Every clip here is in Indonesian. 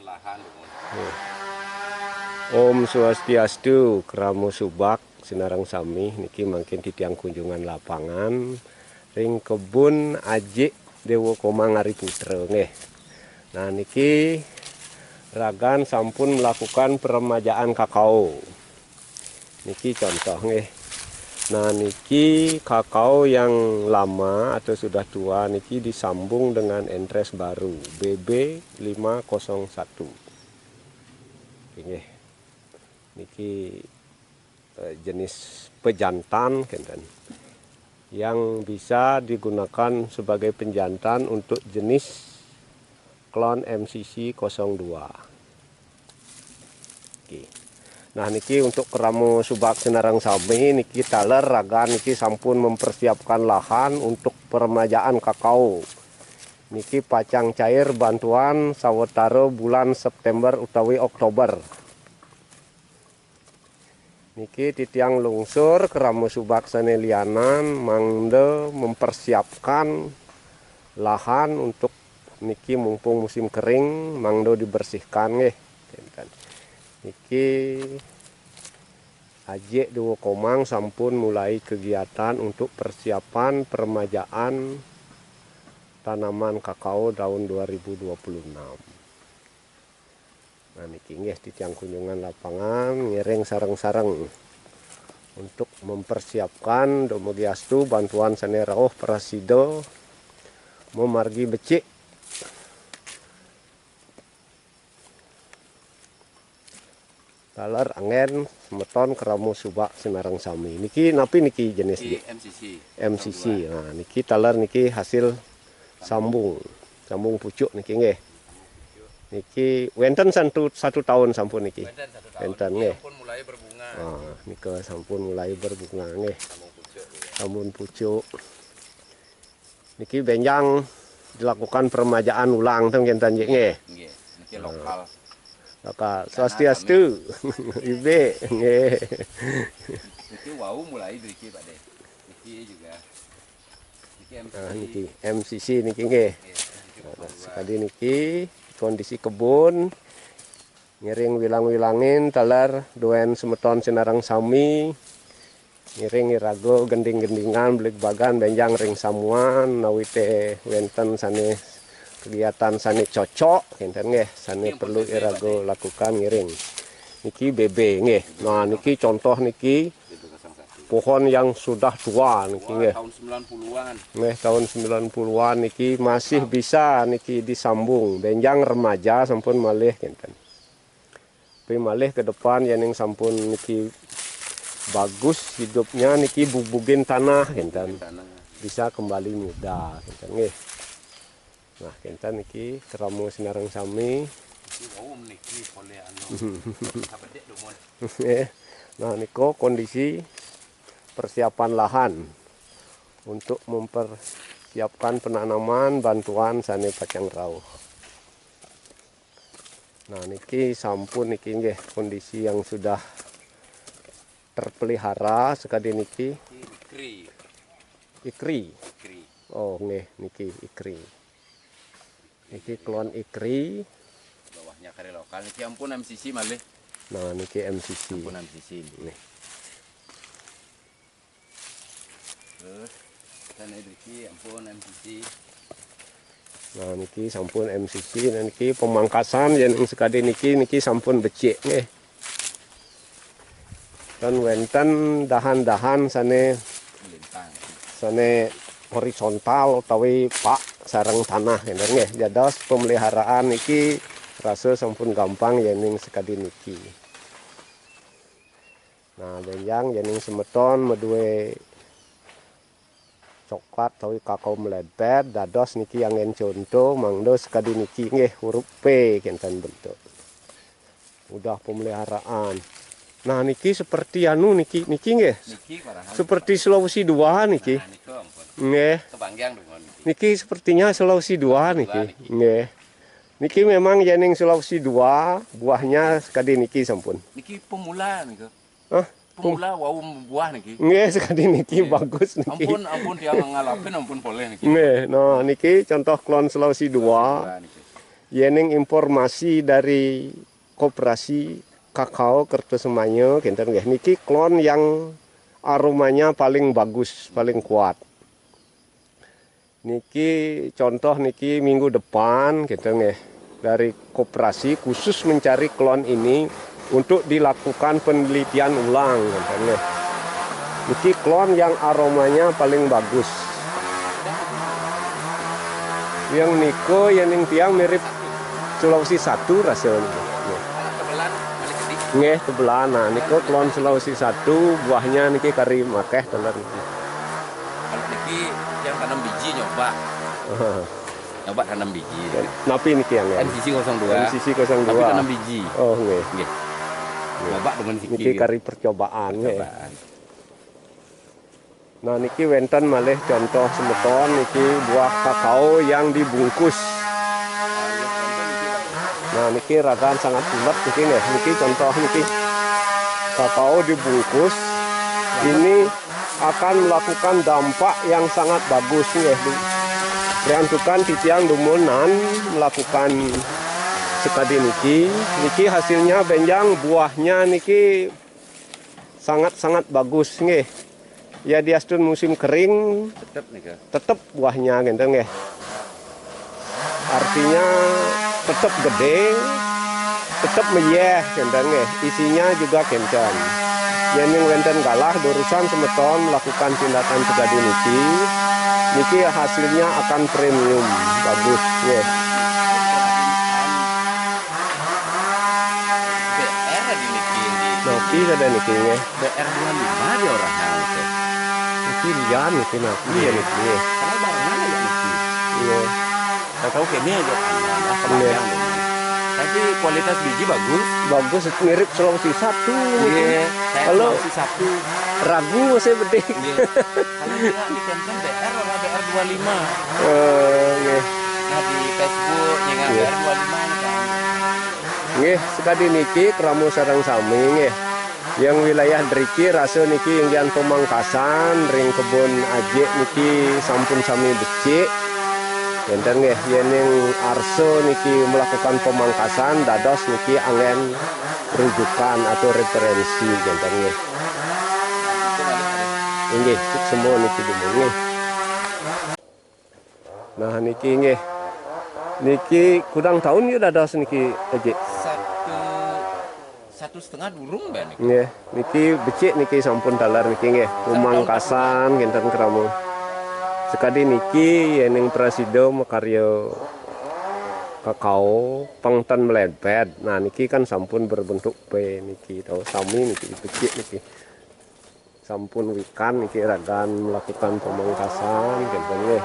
lahan. Om Swastiastu, Kramo Subak, Sinarang Sami, niki mangkin titiang kunjungan lapangan, ring kebun Ajik Dewo Komang Ari Putra nggih. Nah niki Ragan sampun melakukan peremajaan kakao. Niki contoh nggih. Nah niki kakao yang lama atau sudah tua niki disambung dengan entres baru BB501. Nggih. Niki jenis pejantan yang bisa digunakan sebagai penjantan untuk jenis klon MCC 02. Oke. Nah niki untuk Kramo Subak Sinarang Sami niki taler Ragan niki sampun mempersiapkan lahan untuk peremajaan kakao. Niki pacang cair bantuan sawetara bulan September utawi Oktober. Niki titiang lungsur Kramo Subak Sanelianan mangde mempersiapkan lahan untuk niki mumpung musim kering mangdo dibersihkan nggih. Niki Ajik Dewo Komang sampun mulai kegiatan untuk persiapan peremajaan tanaman kakao tahun 2026. Nah niki nggih titiang kunjungan lapangan ngiring sareng-sareng untuk mempersiapkan Domogiastu bantuan sane rawuh prasido memargi becik talar angen semeton Kramo Subak Sinarang Sami. Niki napi niki jenis MCC. Nah niki talar niki hasil sambung pucuk niki nggih. Niki wenten satu tahun sampun niki. Wenten nggih. Sampun mulai berbunga. Ah nika sampun mulai berbunga nggih. Sambung pucuk. Niki benjang dilakukan peremajaan ulang teng kenten nggih. Nggih, niki lokal. Kakak Swastiastu. Ibe nggih. Niki wau mulai niki Pak De. Niki juga. Niki MCC. Nah niki MCC niki nggih. Nah, sekali niki kondisi kebun ngiring wilang-wilangin talar duen semeton Sinarang Sami ngiring irago gending-gendingan belik bagan benjang ring samuan nawite wenten sane kegiatan sane cocok enten nggih sane perlu irago lakukan ngiring niki BB nggih. Nah niki contoh niki pohon yang sudah tua niki nggih. Tahun 90-an. Nggih tahun 90-an niki masih bisa niki disambung benjang remaja sampun malih kinten. Tapi malih ke depan yang sampun niki bagus hidupnya niki bubugin tanah kinten. Bisa kembali muda kinten nggih. Nah kinten niki Kramo Sinarang Sami. Niki wau niki pole anu. Sabedek domon. Nah niko kondisi persiapan lahan untuk mempersiapkan penanaman bantuan sane pacang rawuh. Nah niki sampun niki nggih kondisi yang sudah terpelihara sekali niki ikri. Oh nggih niki ikri. Niki klon ikri. Bawahnya kare lokal niki ampun MCC malih. Nah niki MCC. Ampun MCC nih. Terus dan niki ampun MCC. Nah niki sampun MCC dan niki pemangkasan yang sekali niki sampun becik nggih. Dan wenten dahan-dahan sane melintang. Sane horizontal utawi pak sareng tanah nggih. Jados pemeliharaan niki rasa sampun gampang yening sekali niki. Nah benjang yening semeton medue coklat utawi kakao meledpet dados niki angin contoh mangdo sekali niki nggih huruf P kinten bentuk. Udah pemeliharaan. Nah niki seperti anu niki nggih. Seperti Sulawesi 2 niki. Nah, niku ampun. Nggih. Kebanggang domon. Niki sepertinya Sulawesi 2 niki. Nggih. Niki memang yening Sulawesi 2 buahnya sekali niki sampun. Niki pemula niku. Hah? Pemula wau buah niki. Nggih sekali niki bagus niki. Ampun dia ngalapin ampun boleh niki. Nggih, nah niki contoh klon Sulawesi 2. yening informasi dari Koperasi Kakao Kertosemanyo kinten nggih niki klon yang aromanya paling bagus, paling kuat. Niki contoh niki minggu depan gitu nggih dari koperasi khusus mencari klon ini untuk dilakukan penelitian ulang gitu nggih. Niki klon yang aromanya paling bagus. Yang niko yang tiang mirip Sulawesi 1 rasanya. Nggih tebelan. Nah niko klon Sulawesi 1 buahnya niki kari makeh teler niki. Kalau niki yang tanam biji nyoba. Nyoba tanam biji. Napi niki yang ya? NCC 02. NCC 02. Tapi tanam biji. Oh nggih. Nggih. Nyoba dengan niki kari percobaan nggih. Nah niki wenten malih contoh semeton niki buah kakao yang dibungkus. Nah niki ragan sangat bulat niki nggih. Niki contoh niki kakao dibungkus. Ini akan melakukan dampak yang sangat bagus nggih. Diantukan titiang dumunan melakukan sekadi niki hasilnya benjang buahnya niki sangat bagus nggih. Ya diastun musim kering tetap buahnya gitu nggih. Artinya tetap gede, tetap meyeh gitu nggih. Isinya juga kencang. Yang wenten galah urusan semeton melakukan tindakan sekadi niki hasilnya akan premium bagus nggih. BR di niki. Napi ada niki nggih. BR 25 dia orang itu. Niki lian niki napi ya niki. Kalau barangnya ya niki. Iya. Saya tahu kayaknya aja kebayang. Tapi kualitas biji bagus. Bagus mirip Sulawesi 1. Iya. Kalau Sulawesi 1 ragu saya beding. Iya. Kalau dia di Kenten BR orang BR 25. Nggih. Nah di Facebook yang Iya. BR 25 kan. Nggih, sekadi niki keramu sareng sami nggih. Yang wilayah Driki rasa niki inggian Pemangkasan ring kebun ajik niki sampun sami becik. Enten nggih yening arso niki melakukan pemangkasan dados niki angen rujukan atau referensi enten nggih. Nggih, semua niki dulu nggih. Nah niki nggih. Niki kurang tahun ya dados niki ajik. 1,5 durung ben niki. Nggih, niki becik niki sampun dalar niki nggih. Pemangkasan enten keramu. Sekadi niki yening prasido makarya kakao pangtan melepet. Nah niki kan sampun berbentuk P niki tahu sami niki becik niki. Sampun wikan niki ragan melakukan pemangkasan gitu nggih.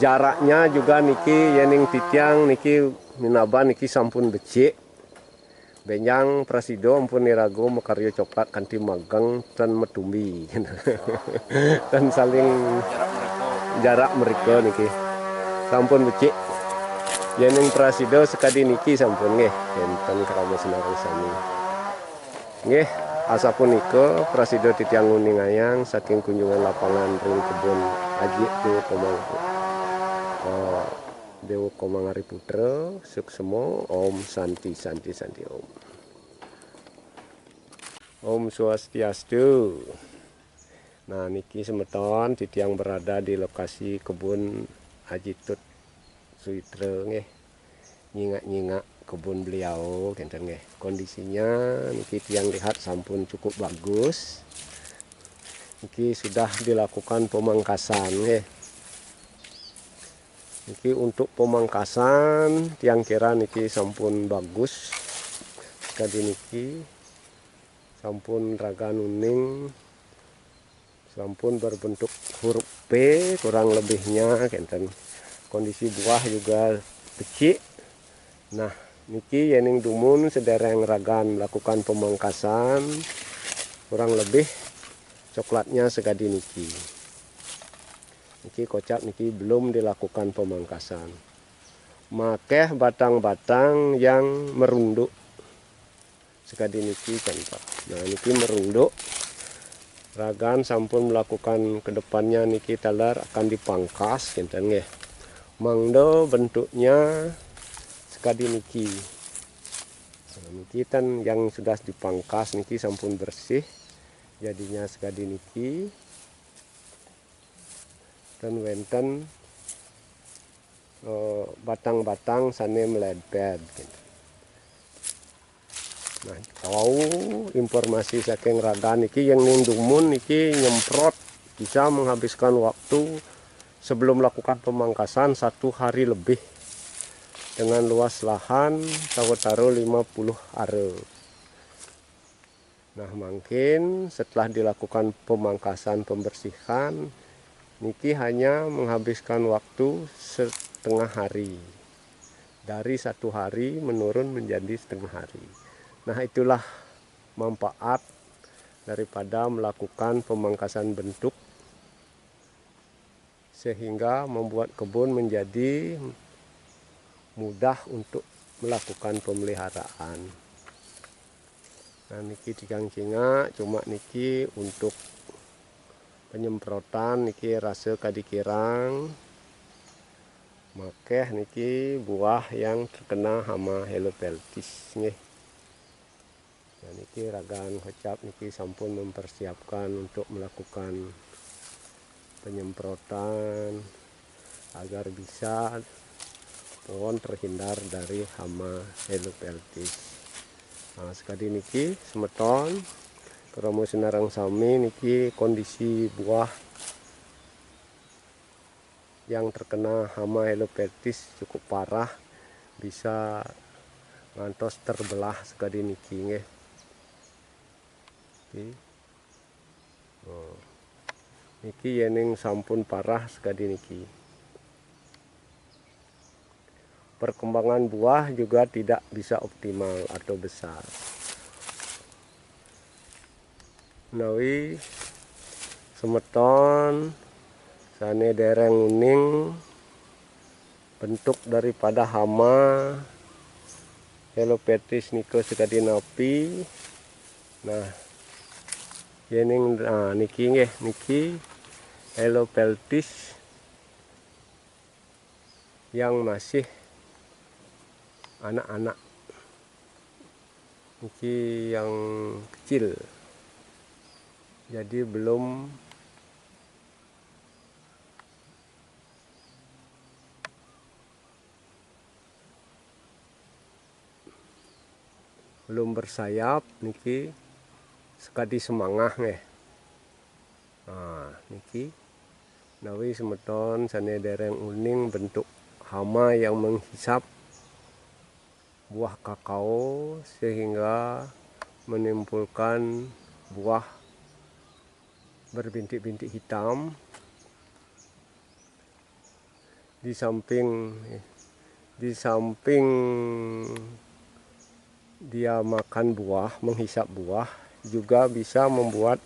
Jaraknya juga niki yening titiang niki minaba niki sampun becik. Benjang prasido ampun nirago makarya coklat kanti magang dan medumbi. Dan saling jarak mereka niki. Sampun becik. Yening prasido sekadi niki sampun nggih enten keramu senarang sami. Nggih, asapunika prasido titiang uning ayang saking kunjungan lapangan ring kebun ajik Dewa Komangari Putra, Suksemo, Om Santi Om. Om Swastiastu. Nah niki semeton titiang berada di lokasi kebun Haji Tut Suitra nggih. Nyingak kebun beliau kenten nggih. Kondisinya niki tiang lihat sampun cukup bagus. Niki sudah dilakukan pemangkasan nggih. Niki untuk pemangkasan tiang kira niki sampun bagus. Sekali niki sampun raga nuning, sampun berbentuk huruf P kurang lebihnya kenten. Kondisi buah juga becik. Nah niki yening dumun sedereng ragan melakukan pemangkasan kurang lebih coklatnya segadi niki. Niki kocak niki belum dilakukan pemangkasan. Makeh batang-batang yang merunduk. Sekadi niki contoh. Nah niki merunduk. Ragan sampun melakukan kedepannya niki talar akan dipangkas kinten nggih. mangdo bentuknya sekadi niki. Nah, niki kan yang sudah dipangkas niki sampun bersih, jadinya sekadi niki. Dan wenten batang-batang sane meledbed gitu. Nah, kalau informasi saking Ragan niki yang ning dumun niki nyemprot bisa menghabiskan waktu sebelum melakukan pemangkasan 1 hari lebih dengan luas lahan taruh 50 are. Nah, mungkin setelah dilakukan pemangkasan pembersihan niki hanya menghabiskan waktu setengah hari. Dari 1 hari menurun menjadi setengah hari. Nah, itulah manfaat daripada melakukan pemangkasan bentuk sehingga membuat kebun menjadi mudah untuk melakukan pemeliharaan. Nah, niki tigang cinga cuma niki untuk penyemprotan niki rase kadikirang makeh niki buah yang terkena hama helopeltis nggih. Nah, niki Ragan Hocap niki sampun mempersiapkan untuk melakukan penyemprotan agar bisa pohon terhindar dari hama helopeltis. Nah, sekali niki semeton kromo sinarang sami niki kondisi buah yang terkena hama helopeltis cukup parah, bisa ngantos terbelah sekali niki nggih. Niki yening sampun parah sekali niki. Perkembangan buah juga tidak bisa optimal atau besar. Menawi semeton sane dereng uning bentuk daripada hama helopeltis niko sekadi napi. Nah, yening niki nggih niki helopeltis yang masih anak-anak, niki yang kecil, jadi belum bersayap niki sekadi semangah nggih. Nah, niki nawi semeton sane dereng uning bentuk hama yang menghisap buah kakao sehingga menimbulkan buah berbintik-bintik hitam. Di samping dia makan buah, menghisap buah, juga bisa membuat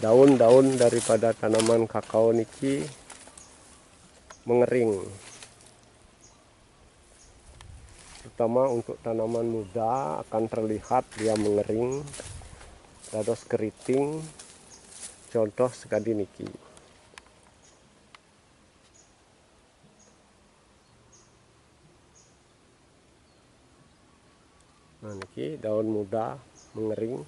daun-daun daripada tanaman kakao niki mengering. Terutama untuk tanaman muda akan terlihat dia mengering, dados keriting, contoh sekali niki. Nah, niki daun muda mengering,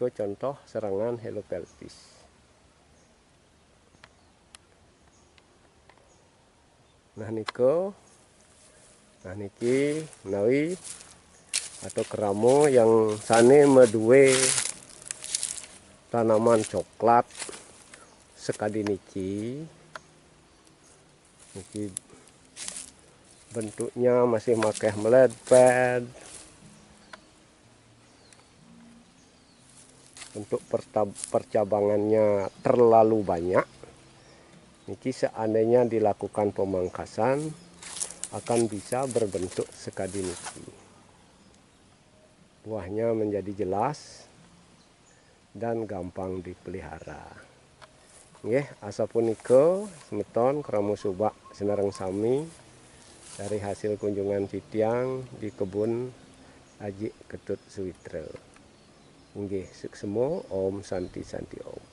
ke contoh serangan helopeltis. Nah, niki menawi atau keramo yang sane medue tanaman coklat sekadi niki bentuknya masih makeh meledped, untuk percabangannya terlalu banyak. Niki seandainya dilakukan pemangkasan akan bisa berbentuk sekadi niki. Buahnya menjadi jelas dan gampang dipelihara. Nggih, asapunika semeton kramo subak sinareng sami dari hasil kunjungan Citiang di kebun Aji Ketut Suwitra. Nggih, suksemo Om Santi Santi Om.